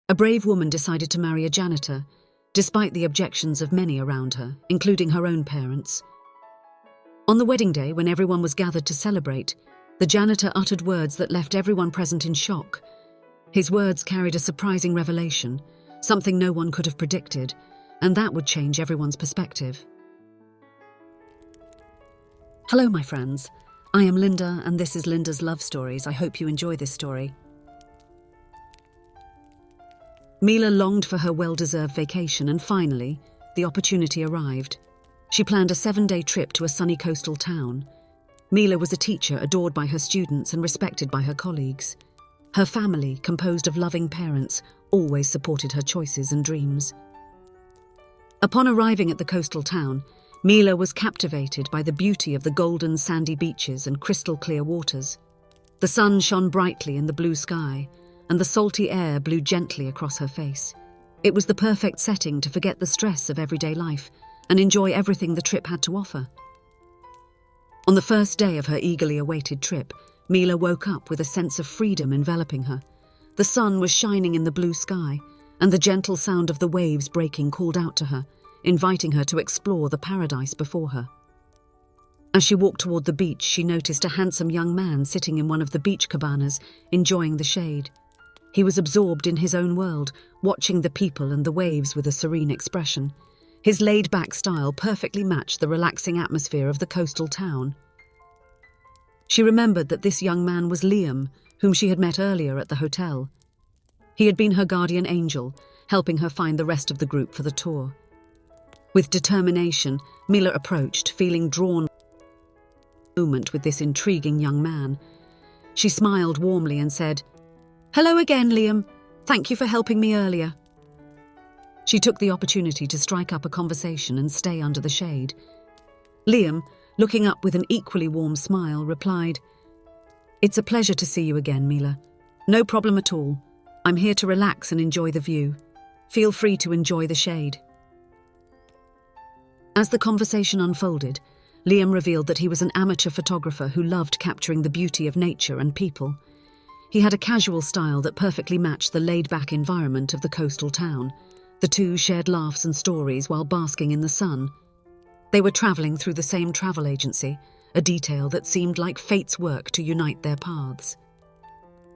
A brave woman decided to marry a janitor, despite the objections of many around her, including her own parents. On the wedding day, when everyone was gathered to celebrate, the janitor uttered words that left everyone present in shock. His words carried a surprising revelation, something no one could have predicted, and that would change everyone's perspective. Hello, my friends. I am Linda, and this is Linda's Love Stories. I hope you enjoy this story. Mila longed for her well-deserved vacation, and finally, the opportunity arrived. She planned a 7-day trip to a sunny coastal town. Mila was a teacher adored by her students and respected by her colleagues. Her family, composed of loving parents, always supported her choices and dreams. Upon arriving at the coastal town, Mila was captivated by the beauty of the golden sandy beaches and crystal-clear waters. The sun shone brightly in the blue sky, and the salty air blew gently across her face. It was the perfect setting to forget the stress of everyday life and enjoy everything the trip had to offer. On the first day of her eagerly awaited trip, Mila woke up with a sense of freedom enveloping her. The sun was shining in the blue sky, and the gentle sound of the waves breaking called out to her, inviting her to explore the paradise before her. As she walked toward the beach, she noticed a handsome young man sitting in one of the beach cabanas, enjoying the shade. He was absorbed in his own world, watching the people and the waves with a serene expression. His laid-back style perfectly matched the relaxing atmosphere of the coastal town. She remembered that this young man was Liam, whom she had met earlier at the hotel. He had been her guardian angel, helping her find the rest of the group for the tour. With determination, Mila approached, feeling drawn to the moment with this intriguing young man. She smiled warmly and said, "Hello again, Liam. Thank you for helping me earlier." She took the opportunity to strike up a conversation and stay under the shade. Liam, looking up with an equally warm smile, replied, "It's a pleasure to see you again, Mila. No problem at all. I'm here to relax and enjoy the view. Feel free to enjoy the shade." As the conversation unfolded, Liam revealed that he was an amateur photographer who loved capturing the beauty of nature and people. He had a casual style that perfectly matched the laid-back environment of the coastal town. The two shared laughs and stories while basking in the sun. They were traveling through the same travel agency, a detail that seemed like fate's work to unite their paths.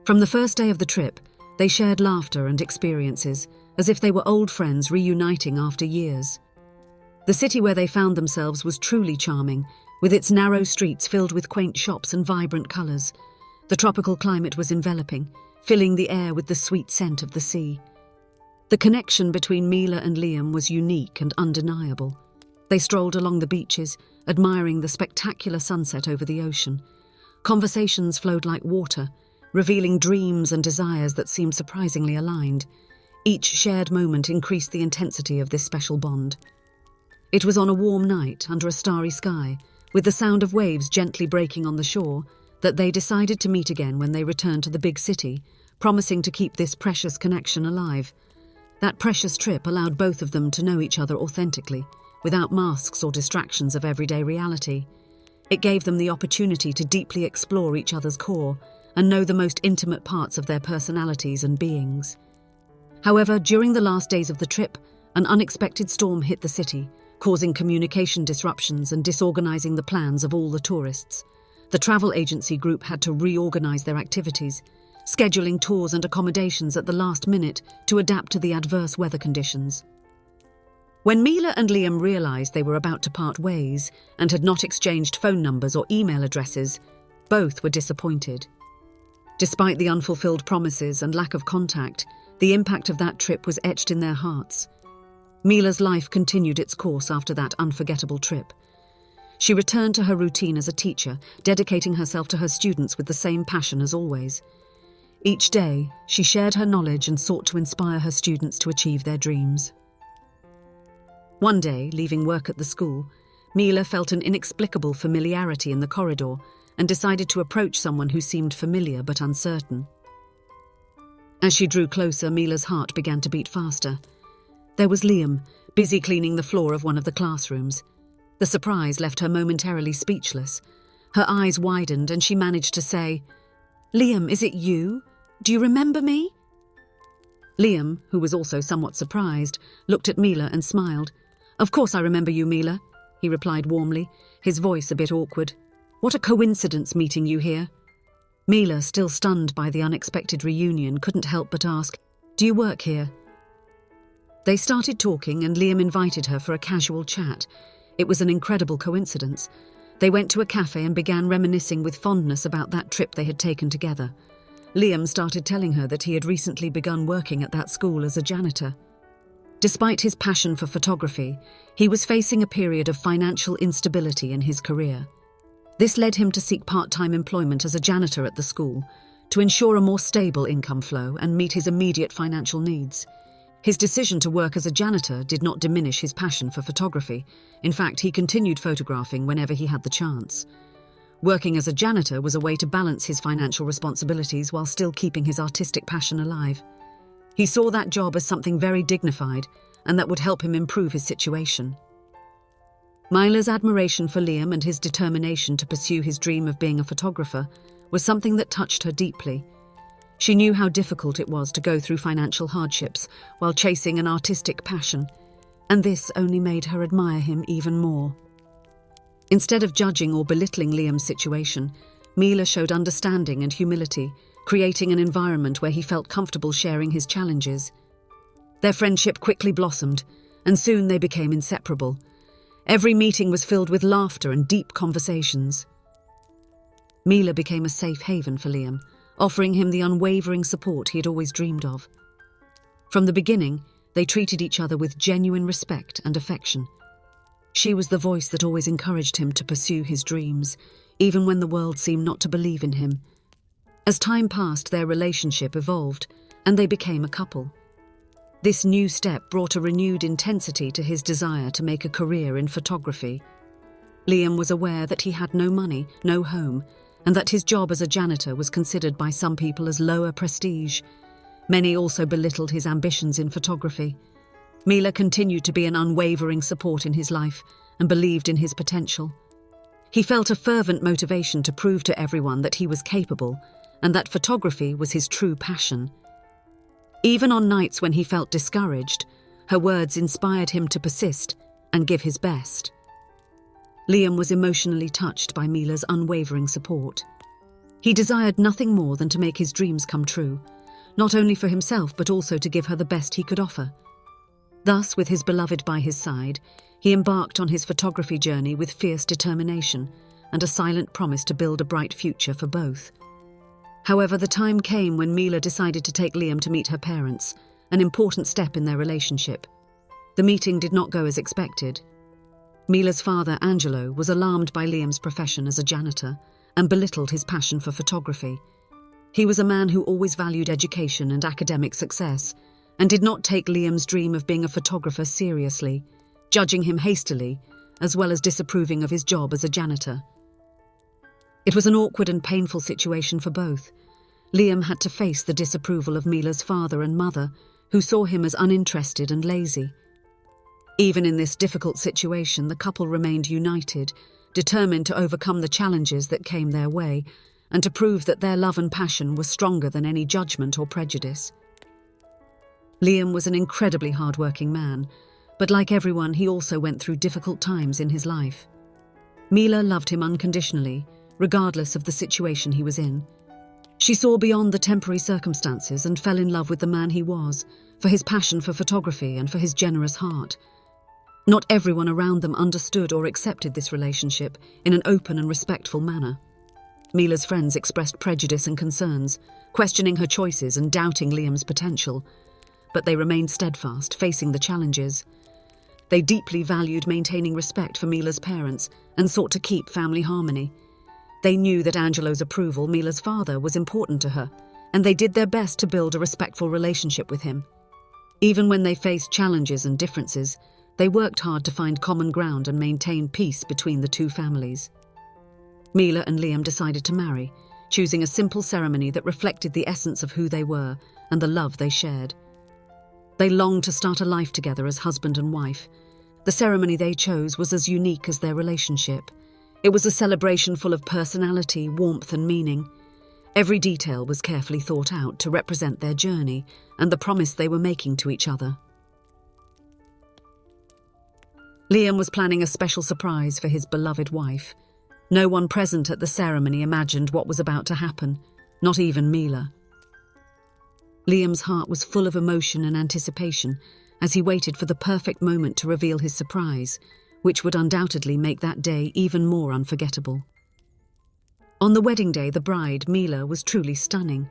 From the first day of the trip, they shared laughter and experiences, as if they were old friends reuniting after years. The city where they found themselves was truly charming, with its narrow streets filled with quaint shops and vibrant colours. The tropical climate was enveloping, filling the air with the sweet scent of the sea. The connection between Mila and Liam was unique and undeniable. They strolled along the beaches, admiring the spectacular sunset over the ocean. Conversations flowed like water, revealing dreams and desires that seemed surprisingly aligned. Each shared moment increased the intensity of this special bond. It was on a warm night, under a starry sky, with the sound of waves gently breaking on the shore, that they decided to meet again when they returned to the big city, promising to keep this precious connection alive. That precious trip allowed both of them to know each other authentically, without masks or distractions of everyday reality. It gave them the opportunity to deeply explore each other's core and know the most intimate parts of their personalities and beings. However, during the last days of the trip, an unexpected storm hit the city, causing communication disruptions and disorganizing the plans of all the tourists. The travel agency group had to reorganize their activities, scheduling tours and accommodations at the last minute to adapt to the adverse weather conditions. When Mila and Liam realized they were about to part ways and had not exchanged phone numbers or email addresses, both were disappointed. Despite the unfulfilled promises and lack of contact, the impact of that trip was etched in their hearts. Mila's life continued its course after that unforgettable trip. She returned to her routine as a teacher, dedicating herself to her students with the same passion as always. Each day, she shared her knowledge and sought to inspire her students to achieve their dreams. One day, leaving work at the school, Mila felt an inexplicable familiarity in the corridor and decided to approach someone who seemed familiar but uncertain. As she drew closer, Mila's heart began to beat faster. There was Liam, busy cleaning the floor of one of the classrooms. The surprise left her momentarily speechless. Her eyes widened and she managed to say, "Liam, is it you? Do you remember me?" Liam, who was also somewhat surprised, looked at Mila and smiled. "Of course I remember you, Mila," he replied warmly, his voice a bit awkward. "What a coincidence meeting you here." Mila, still stunned by the unexpected reunion, couldn't help but ask, "Do you work here?" They started talking and Liam invited her for a casual chat. It was an incredible coincidence. They went to a cafe and began reminiscing with fondness about that trip they had taken together. Liam started telling her that he had recently begun working at that school as a janitor. Despite his passion for photography, he was facing a period of financial instability in his career. This led him to seek part-time employment as a janitor at the school to ensure a more stable income flow and meet his immediate financial needs. His decision to work as a janitor did not diminish his passion for photography. In fact, he continued photographing whenever he had the chance. Working as a janitor was a way to balance his financial responsibilities while still keeping his artistic passion alive. He saw that job as something very dignified and that would help him improve his situation. Mila's admiration for Liam and his determination to pursue his dream of being a photographer was something that touched her deeply. She knew how difficult it was to go through financial hardships while chasing an artistic passion, and this only made her admire him even more. Instead of judging or belittling Liam's situation, Mila showed understanding and humility, creating an environment where he felt comfortable sharing his challenges. Their friendship quickly blossomed, and soon they became inseparable. Every meeting was filled with laughter and deep conversations. Mila became a safe haven for Liam, offering him the unwavering support he had always dreamed of. From the beginning, they treated each other with genuine respect and affection. She was the voice that always encouraged him to pursue his dreams, even when the world seemed not to believe in him. As time passed, their relationship evolved, and they became a couple. This new step brought a renewed intensity to his desire to make a career in photography. Liam was aware that he had no money, no home, and that his job as a janitor was considered by some people as lower prestige. Many also belittled his ambitions in photography. Mila continued to be an unwavering support in his life and believed in his potential. He felt a fervent motivation to prove to everyone that he was capable and that photography was his true passion. Even on nights when he felt discouraged, her words inspired him to persist and give his best. Liam was emotionally touched by Mila's unwavering support. He desired nothing more than to make his dreams come true, not only for himself but also to give her the best he could offer. Thus, with his beloved by his side, he embarked on his photography journey with fierce determination and a silent promise to build a bright future for both. However, the time came when Mila decided to take Liam to meet her parents, an important step in their relationship. The meeting did not go as expected. Mila's father, Angelo, was alarmed by Liam's profession as a janitor and belittled his passion for photography. He was a man who always valued education and academic success, and did not take Liam's dream of being a photographer seriously, judging him hastily, as well as disapproving of his job as a janitor. It was an awkward and painful situation for both. Liam had to face the disapproval of Mila's father and mother, who saw him as uninterested and lazy. Even in this difficult situation, the couple remained united, determined to overcome the challenges that came their way, and to prove that their love and passion were stronger than any judgment or prejudice. Liam was an incredibly hard-working man, but like everyone, he also went through difficult times in his life. Mila loved him unconditionally, regardless of the situation he was in. She saw beyond the temporary circumstances and fell in love with the man he was, for his passion for photography and for his generous heart. Not everyone around them understood or accepted this relationship in an open and respectful manner. Mila's friends expressed prejudice and concerns, questioning her choices and doubting Liam's potential, but they remained steadfast, facing the challenges. They deeply valued maintaining respect for Mila's parents and sought to keep family harmony. They knew that Angelo's approval, Mila's father, was important to her, and they did their best to build a respectful relationship with him. Even when they faced challenges and differences, they worked hard to find common ground and maintain peace between the two families. Mila and Liam decided to marry, choosing a simple ceremony that reflected the essence of who they were and the love they shared. They longed to start a life together as husband and wife. The ceremony they chose was as unique as their relationship. It was a celebration full of personality, warmth, and meaning. Every detail was carefully thought out to represent their journey and the promise they were making to each other. Liam was planning a special surprise for his beloved wife. No one present at the ceremony imagined what was about to happen, not even Mila. Liam's heart was full of emotion and anticipation as he waited for the perfect moment to reveal his surprise, which would undoubtedly make that day even more unforgettable. On the wedding day, the bride, Mila, was truly stunning.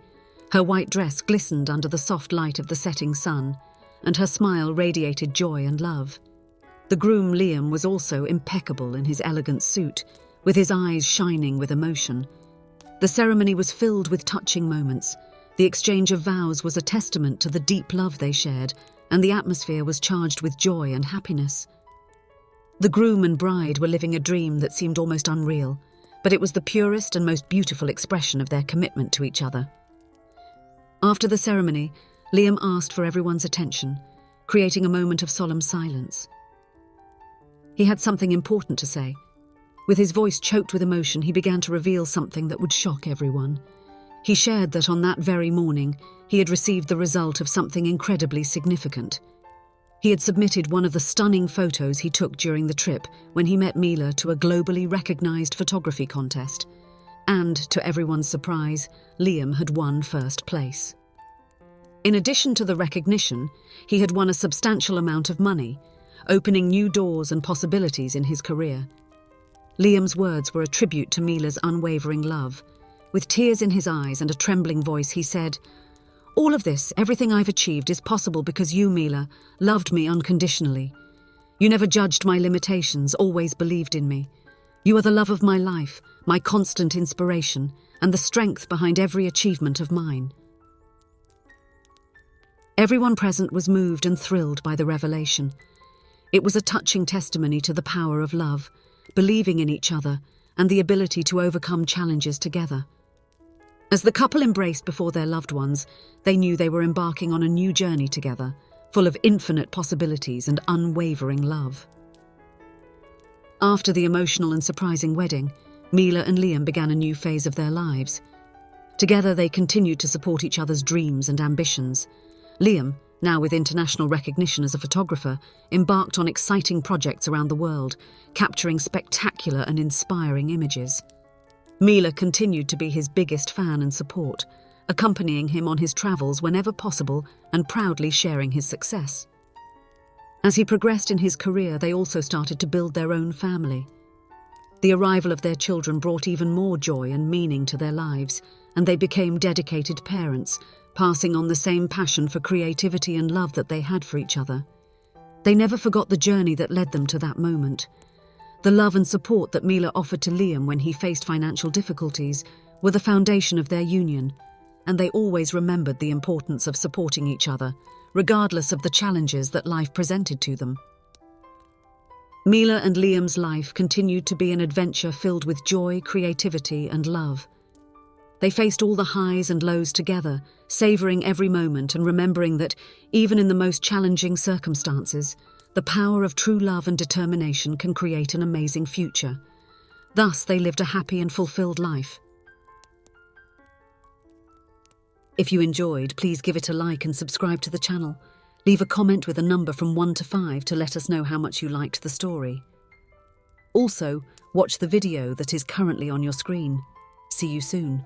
Her white dress glistened under the soft light of the setting sun, and her smile radiated joy and love. The groom, Liam, was also impeccable in his elegant suit, with his eyes shining with emotion. The ceremony was filled with touching moments. The exchange of vows was a testament to the deep love they shared, and the atmosphere was charged with joy and happiness. The groom and bride were living a dream that seemed almost unreal, but it was the purest and most beautiful expression of their commitment to each other. After the ceremony, Liam asked for everyone's attention, creating a moment of solemn silence. He had something important to say. With his voice choked with emotion, he began to reveal something that would shock everyone. He shared that on that very morning, he had received the result of something incredibly significant. He had submitted one of the stunning photos he took during the trip when he met Mila to a globally recognized photography contest. And, to everyone's surprise, Liam had won first place. In addition to the recognition, he had won a substantial amount of money, opening new doors and possibilities in his career. Liam's words were a tribute to Mila's unwavering love. With tears in his eyes and a trembling voice, he said, "All of this, everything I've achieved, is possible because you, Mila, loved me unconditionally. You never judged my limitations, always believed in me. You are the love of my life, my constant inspiration, and the strength behind every achievement of mine." Everyone present was moved and thrilled by the revelation. It was a touching testimony to the power of love, believing in each other, and the ability to overcome challenges together. As the couple embraced before their loved ones, they knew they were embarking on a new journey together, full of infinite possibilities and unwavering love. After the emotional and surprising wedding, Mila and Liam began a new phase of their lives. Together they continued to support each other's dreams and ambitions. Liam, now with international recognition as a photographer, embarked on exciting projects around the world, capturing spectacular and inspiring images. Mila continued to be his biggest fan and support, accompanying him on his travels whenever possible and proudly sharing his success. As he progressed in his career, they also started to build their own family. The arrival of their children brought even more joy and meaning to their lives, and they became dedicated parents, passing on the same passion for creativity and love that they had for each other. They never forgot the journey that led them to that moment. The love and support that Mila offered to Liam when he faced financial difficulties were the foundation of their union, and they always remembered the importance of supporting each other, regardless of the challenges that life presented to them. Mila and Liam's life continued to be an adventure filled with joy, creativity, and love. They faced all the highs and lows together, savoring every moment and remembering that, even in the most challenging circumstances, the power of true love and determination can create an amazing future. Thus, they lived a happy and fulfilled life. If you enjoyed, please give it a like and subscribe to the channel. Leave a comment with a number from 1 to 5 to let us know how much you liked the story. Also, watch the video that is currently on your screen. See you soon.